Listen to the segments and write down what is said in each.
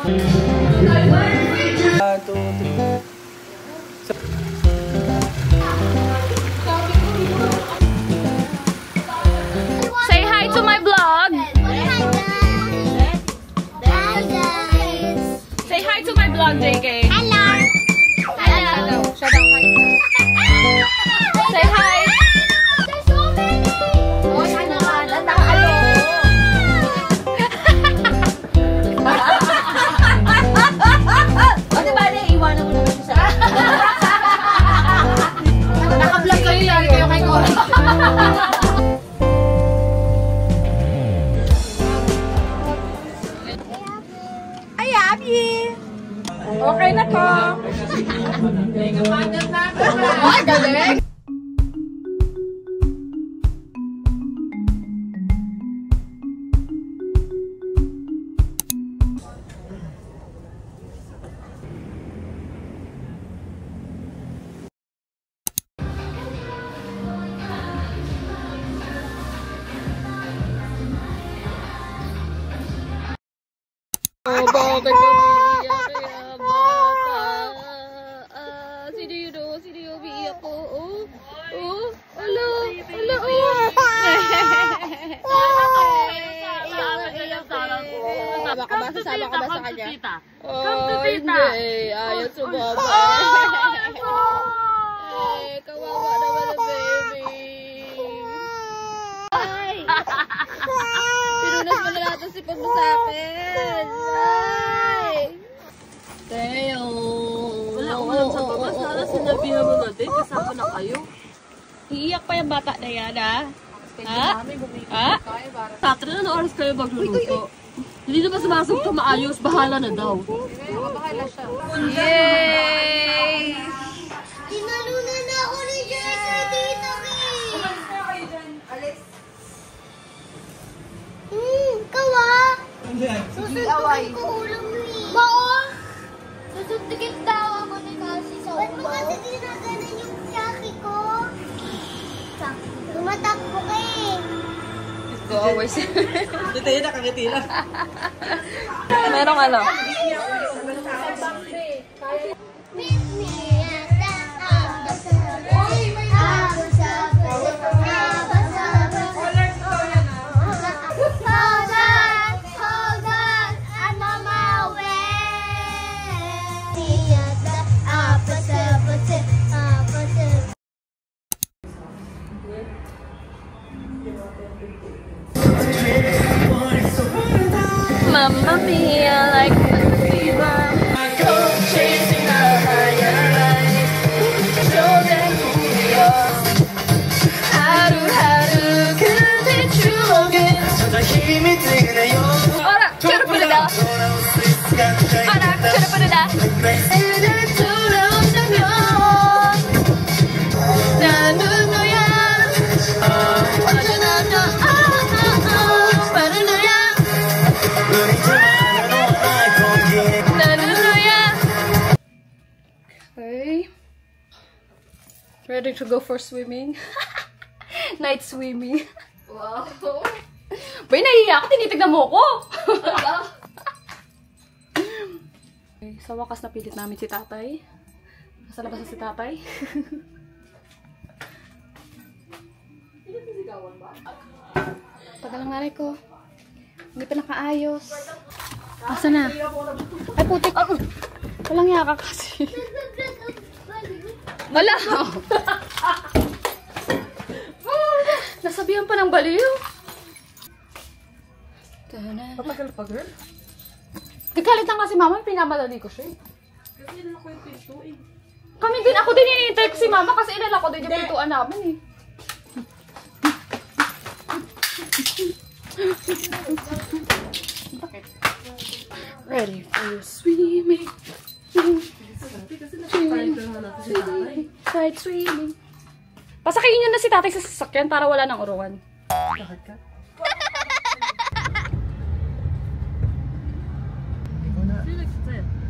Say hi to my vlog. Say hi to my vlog, JK. Hello. Hello. Say hi. There's so many. Oh, ano ka? Hello. O, diba, iiwanan mo naman siya. Naka-vlog kayo lang kayo kay Cory. Ay, Abby! Okay na ko. Ay, galing! Bakit umiiyak kaya bata? Sino yun o? Sino yung umiiyak ko? Ala, Sasama ka ba sa kanya? Hindi. Ayaw sumama. Kawawa naman ang baby. Ay! Pinunas mo na lahat ang sipag mo sa akin. Ay! Teo. Wala akong alam sa baba. Sana sinabihan mo na din. Kasama na kayo. Iiyak pa yung bata na yan, ha? Ha? Tatry na oras kayo magluluto. Hindi naman sumasok ka maayos. Bahala na daw. Yay! Tinalunan na ako ni Jessa dito, kawa! Susuntukin ko ulam ni... Bao! Susuntukin daw ako ni Kasi sa ulam. Ba't mo kasi ginaganan yung saki ko? Tumatakbo ka eh. Go always. Dito yun, nakangiti lang. Merong ano? Meet me at the Hold on, I'm on my way. Me at the opposite. Mamma mia, like a fever. I go chasing the higher light. Show them who we are. 하루하루 그대 추억에 어라, 쭈르뿌르다. 어라, 쭈르뿌르다. 이제 돌아온다면 나는 너야. 언제나 바로 너야. 나는 너야. Okay. Ready to go for swimming? Night swimming. Wow. Bay, nahihiya ako. Tinitignan mo ko. Okay, sa wakas napilit namin si tatay. Nasa labas na si tatay. Tagal ang nanay ko. Hindi pa nakaayos. Asa na? Ay, putik. Walang yaka kasi. Wala. Nasabihan pa ng baliw. Patagal pa, girl. Nagkalit lang kasi mama, pinamadali ko siya eh. Kasi ilan ako yung pinto eh. Kami din, ako din inintay ko si mama kasi ilan ako din yung pintuan namin eh. Bakit? Ready for swimming. Side swimming. Pasakayin nyo na si tatay sa sasakyan para wala ng uruan. Bakit ka?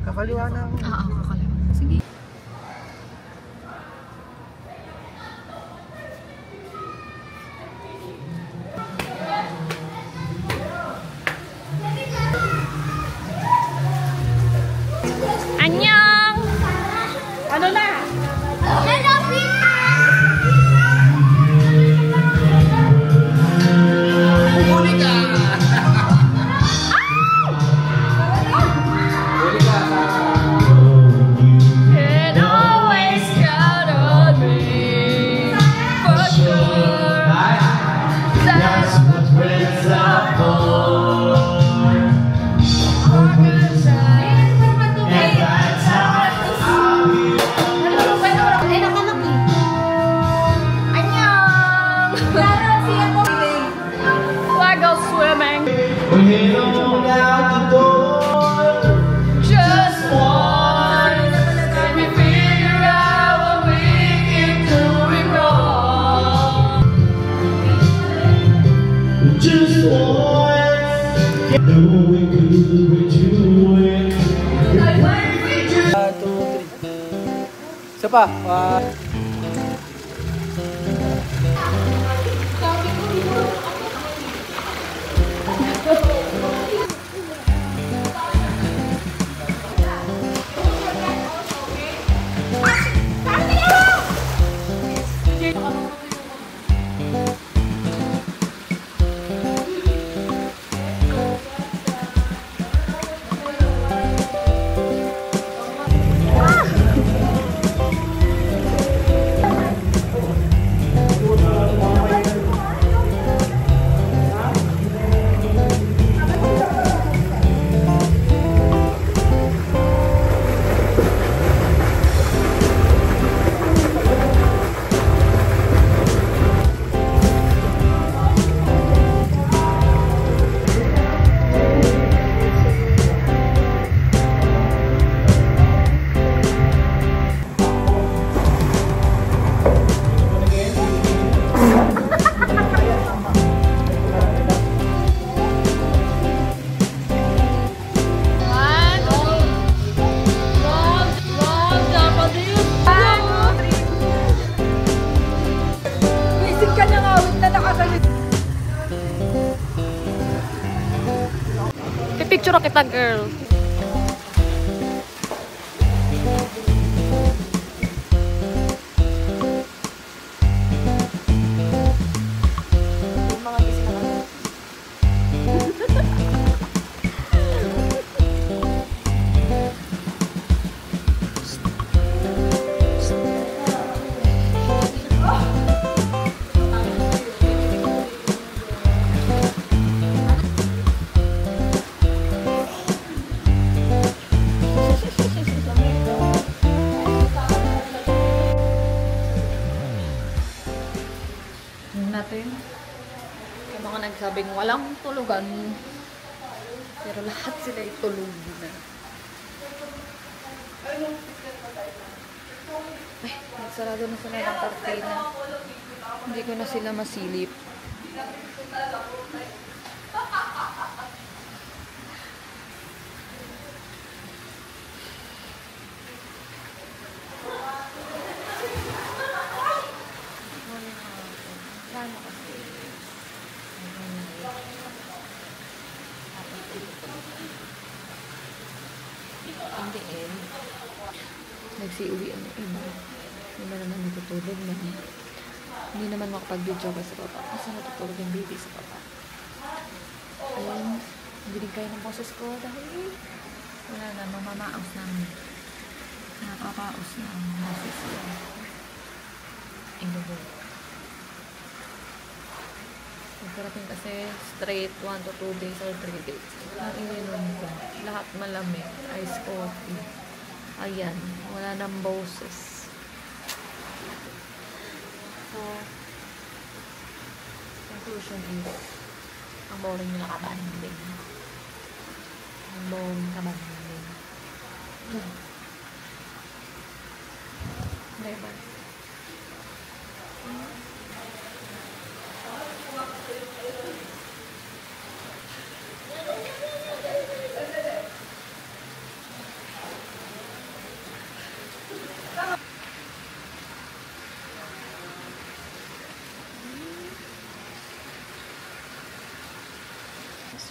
Kakaliwa na ako. Kakaliwa. Sige. go swimming. Just once, we figure out what we can do it wrong. Just once, know we could do it. 1, 2, 3. Isa pa. Picture kita, girl. Natin. Yung mga nagsabing walang tulugan. Pero lahat sila itulog na. Ay, nagsarado na sila ng kartina. Hindi ko na sila masilip. In the end, nagsiuwian ng iba. Iba naman natutulog na. Hindi naman makapag-video ka sa baba. Kasi natutulog yung baby sa baba. Ayun, hindi din kayo ng boses ko dahil wala na, mamamaos namin. Napapaos na ang boses ko. Inubo. Nagkarating kasi straight 1 to 2 days or 3 days. Naiinom ko. Lahat malamig. Ice coffee. Ayan. Wala nang boses. So, conclusion is, ang boring nila kabanding. Ang boring kabanding. Diba?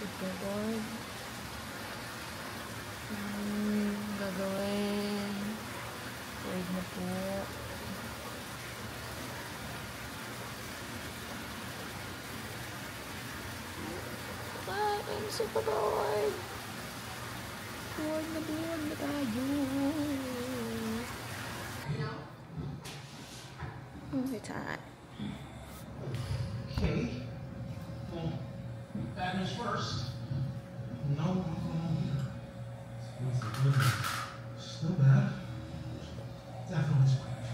Super bored. Gagawin. Wait na po. I'm super bored. Bored na tayo. Every time. Okay. Well, bad news first. No. Still bad. Definitely Spanish.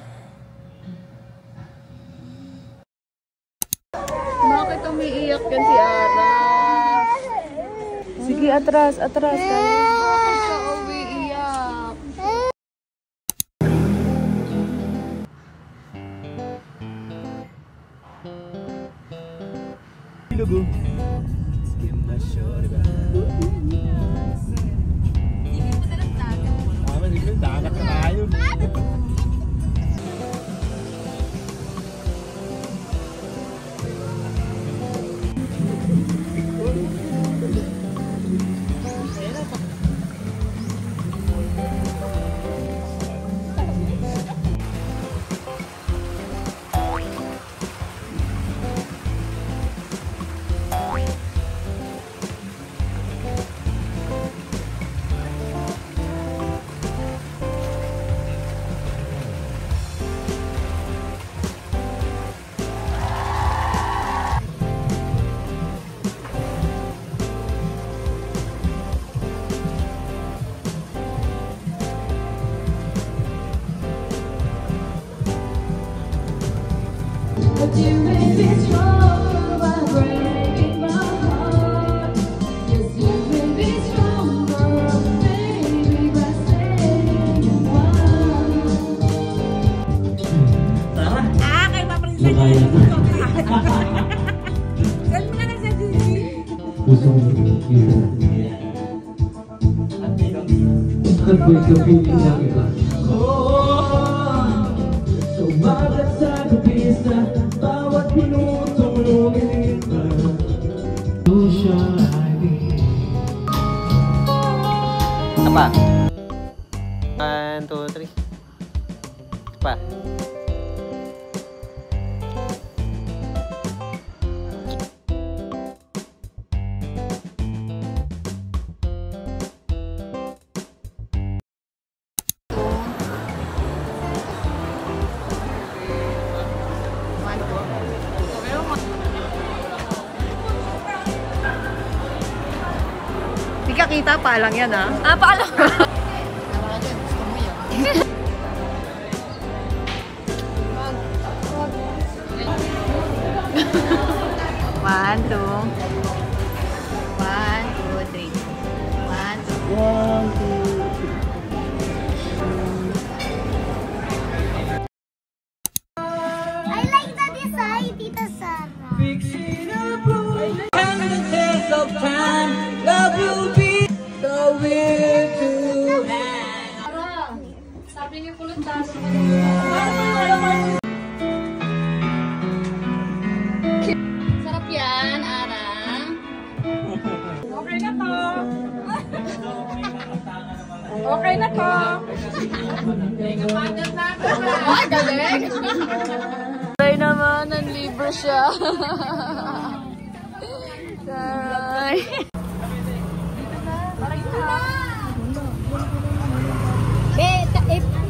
Bakit umiiyak yan si Ara? Sige, atras, atras. Bakit ka umiiyak? Lugo. Dagat na tayo. But you may be strong by breaking my heart. Yes, you may be stronger, maybe by staying apart. Kay papalinsan niya. Saan mo na nasa Gigi? Puso ko ang kapiling ng iba. Sumagat sa kapisa, bawat minutong lumilipas. Who shall I be? Apa? 1, 2, 3. Apa? Hindi ka kita, paalang yan ah. Ah, paalang. One, two. 1, 2, 3. 1, 2. I like the design, Tita Sarah. Fixing up and the test of time, love will be the way to have. Sabi niyo kulot tayo. Sarap yan, Ara. Okay na to. Okay na to. Ay, galing! Ay naman, nanlibre siya. Taray.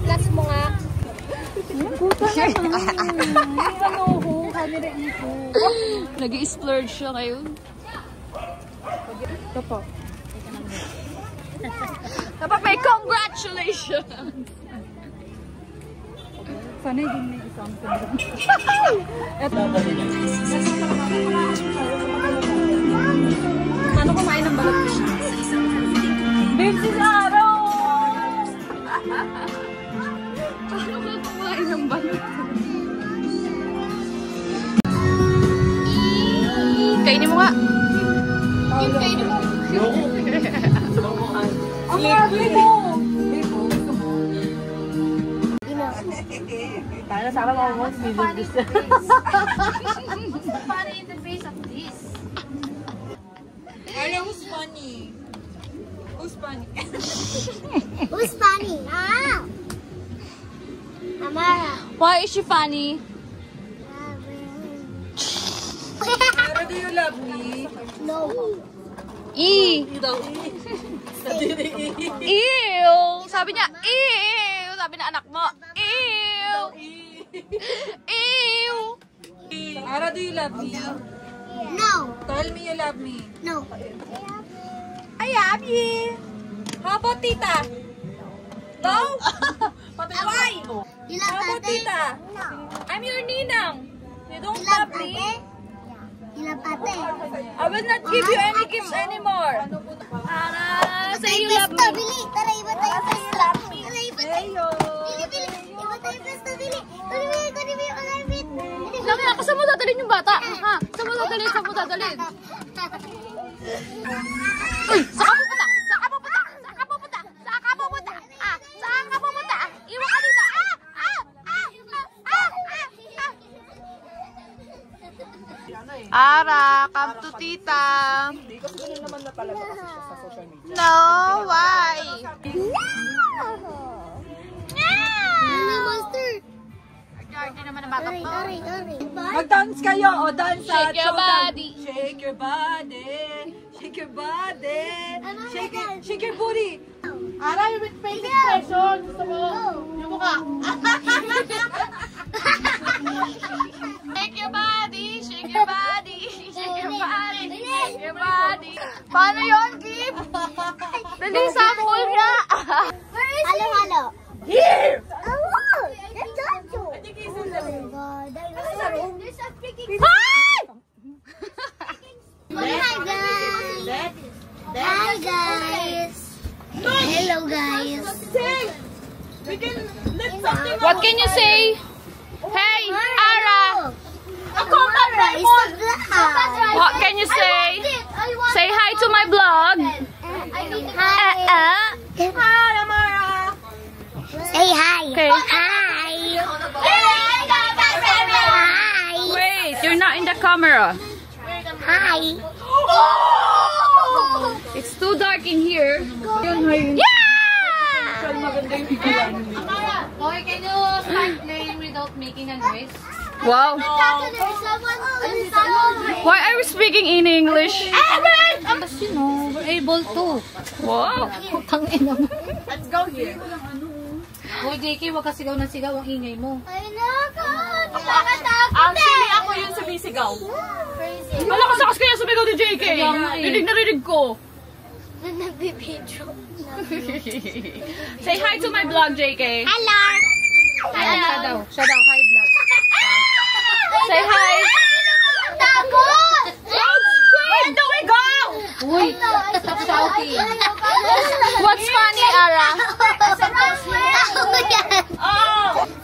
Plus mo nga. Nag-i-splurge siya ngayon. Kapag congratulations! Sana din may isang Paano kumain ng balat ko? Babe, si Araw! Paano ka kumain ng balat? Kainin mo nga! Kainin mo! Ang grabe mo! Para sa akin ako once, Funny in the face of this. Alam, who's funny? Who's funny? Who's funny? Ah! Amara. Why is she funny? Pero do you love me? No. Ew! Sabi niya, ew! Sabi na anak mo, ew! Ew! Ara, do you love me? No. Tell me you love me. No. I love you. How about tita? No? Why? You How love about ate? tita? No. I'm your ninang. You don't You love love me? ate? You love ate? I will not give you any gifts anymore. Ara, say you love Pesta, me. bili. Tara, iba tayo pesta. Tara, iba tayo. Bili. Iba tayo pesta, bili. Kunin mo yung alarmit. Laki, saan mo dadalhin yung bata? Ha? Saan mo dadalhin? Saan mo dadalhin? Uy! Saan ka pupunta? Saan ka pupunta? Saan ka pupunta? Saan ka pupunta? Ah! Saan ka pupunta? Iwan ka dito! Ara, come to tita. Hindi kasi ganun naman na talaga kasi siya sa social media. No, why? Ano, monster? Hindi naman ang bata pa. Aray. Mag-dance kayo! O, dance Shake your body. Shake your body! Shake your body! Shake your booty! Ara, yung face expression. Gusto mo? Yung mukha. Shake your body, shake your body, shake your body, shake your body. Paano yun, Kim? Dali, sample nga. Halo. Here! Oh, that's Jojo. I think he's in the room. There's a freaking... Hi! Hi, guys. Hi, guys. Hello, guys. What can you say? Hey, Ara. What can you say? Say hi to my blog. Hi. Say hi. Okay. Hi. Hi. Wait, you're not in the camera. Hi. It's too dark in here. Yeah! Okay, can you start playing without making a noise? Wow. Why are we speaking in English? Because, you know, we're able to. Wow. Let's go here. Hoy, JK, wag ka sigaw na sigaw ang ingay mo. Ay, nakakatakot. Actually, ako yun sumisigaw. Malakas-lakas kaya sumigaw ni JK. Rinig na rinig ko. Nagbibidyo. Say hi to my blog, JK. Hello. Siya daw, hi vlog. Say hi. Takot. Where do we go? Uy, stop shouting. What's funny, Ara?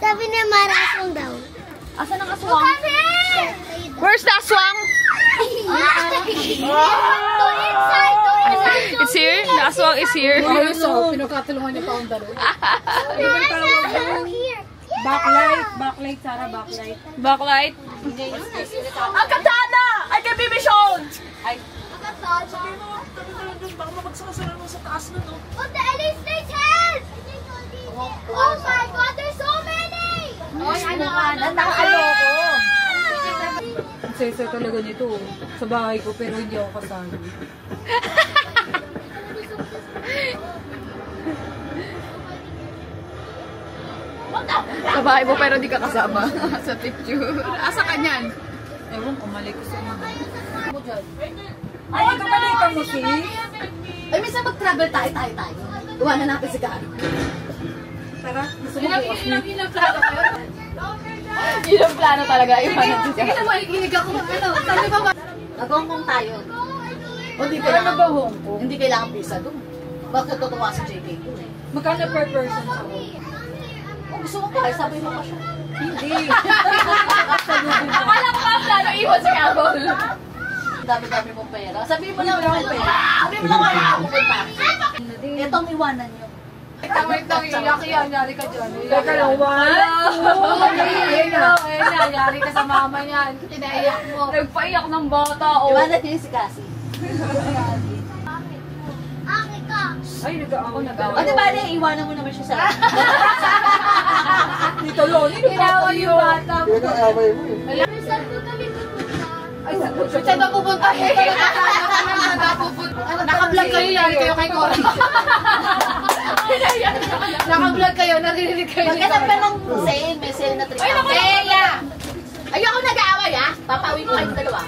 Sabi niya marasong daw. Asan ang aswang? Where's the aswang? It's here? The aswang is here. So, pinagkatulungan niyo pa ang dalawa. Backlight, Sarah, backlight. Backlight. Ang katana! I can be shown! Baka mabagsakan mo sa taas na, no? Oh, the LA Snake head! Oh my God, there's so many! Oy, ano ka? Ang sese talaga nito. Sa bahay ko, pero hindi ako kasali. Sa bahay mo pero di ka kasama sa picture. Asa ka niyan? Ewan ko, mali ko sa inyo. Ay, kumalitan mo, sis. Ay, minsan mag-travel tayo. Iwanan natin si Gary. Tara, gusto mo Ilang plano kayo? Yun ang plano talaga. Iwanan si Sige na, makikinig ako ng ano. Sabi ba ba? Nag-Hong Kong tayo. O, di kailangan ba Hong Kong? Hindi kailangan visa doon. Bakit tutuwa si JK doon eh? Magkano per person sa Hong Kong? Kung gusto mo pa, sabi mo pa siya. Hindi. Akala ko ba ang plano iwan si Carol? Ang dami-dami mong pera. Sabi mo lang ang pera. Sabi mo lang kaya ako pupunta. Itong iwanan nyo. Wait lang, iyak yan. Yari ka dyan. Teka lang, Ayun na, yari ka sa mama niyan. Kinaiyak mo. Nagpaiyak ng bata. Iwanan niyo si Cassie. Akin ka! Ay, nag-ako. O diba, iwanan mo naman siya sa Dito, Loli. Inawa yung bata mo. Saan po kami pupunta? Ay, saan ba pupunta? Naka-vlog kayo, yari kayo kay Cory. Naka-vlog kayo, naririnig kayo. Magkasap ka ng sale, may sale na 3,000. Bella! Ayoko nag-aaway, ha? Papawi mo kayong dalawa.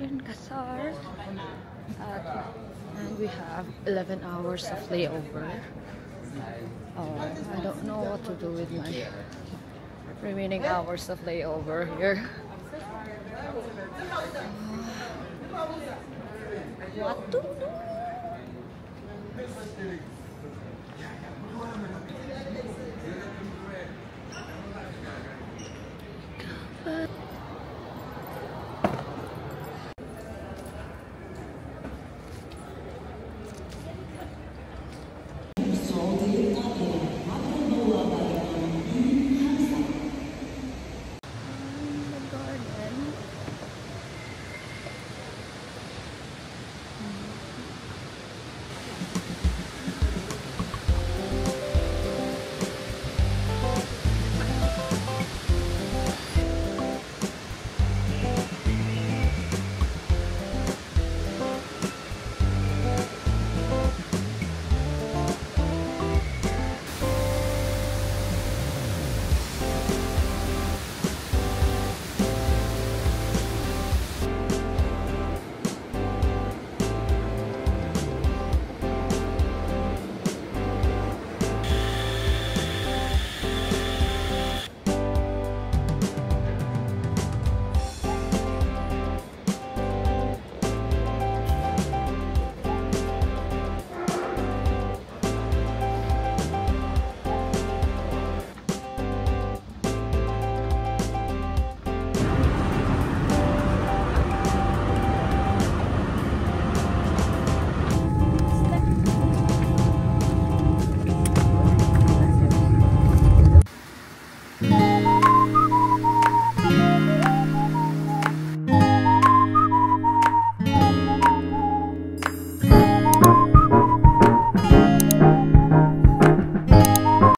in Qatar. And we have 11 hours of layover. I don't know what to do with my remaining hours of layover here. What to do?